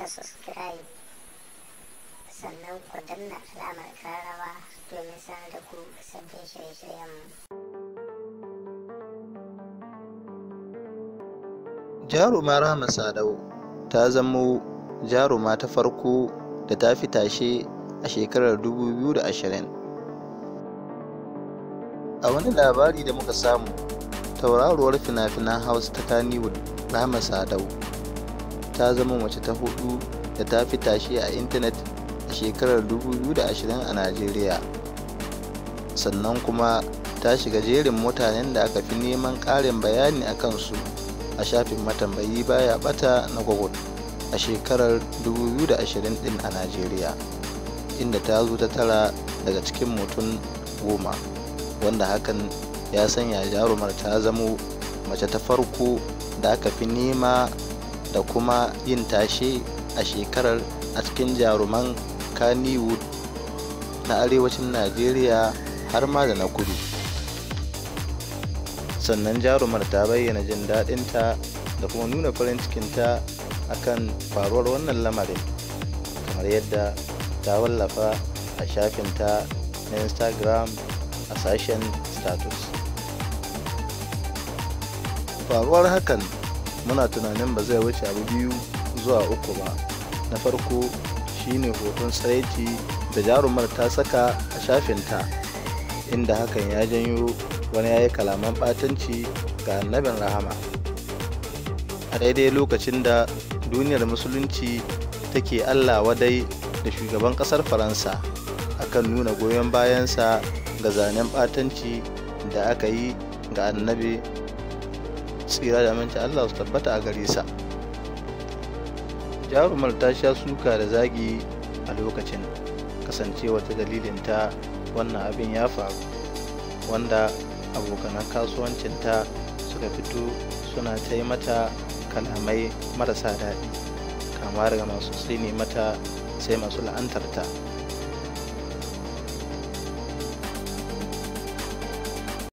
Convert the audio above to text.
subscribe sannan ku danna alamar kararrawa domin sanar da ku sabbin shirye-shiryenmu. Jaruma Rahama Sadau ta zamo jaruma ta farko da ta fi tashe a shekarar 2020. A wani labari da muka samu, tauraruwar fina-finan Hausa ta Kannywood Rahama Sadau ta zama mace ta hudu da ta fi tashe a intanet a shekarar 2020 a Najeriya. Sannan kuma ta shiga jerin mutanen da aka fi neman ƙarin bayani a kansu a shafin matambayi baya bata na Google a shekarar 2020 din a Najeriya, inda ta zo ta tara daga cikin mutum 10, wanda hakan ya sanya jarumar ta zamo mace ta farko da aka fi nema da kuma yin tashe a shekarar a cikin jaruman Kannywood na arewacin Najeriya har ma da na kudu. Sannan jarumar ta bayyana jin daɗinta da kuma nuna farin cikinta akan faruwar wannan lamarin, kamar yadda ta wallafa a shafinta na Instagram a sashen status. Faruwar hakan muna tunanin ba zai wuce abu 2 zuwa 3 ba. Na farko shine hoton tsiraici da jarumar ta saka a shafinta, inda hakan ya janyo wani yayi kalaman ɓatanci ga annabin rahama a daidai lokacin da duniyar musulunci take Allah wadai da shugaban ƙasar Faransa akan nuna goyon bayansa ga zanen ɓatanci da aka yi ga annabi, tsira da aminci Allah su tabbata a gare sa. Jarumar ta sha suka da zagi a lokacin, kasancewa ta dalilinta wannan abin ya faru, wanda abokanan kasuwancinta suka fito suna ta yi mata kalamai marasa daɗi, kama daga masu tsine mata sai masu la'antarta.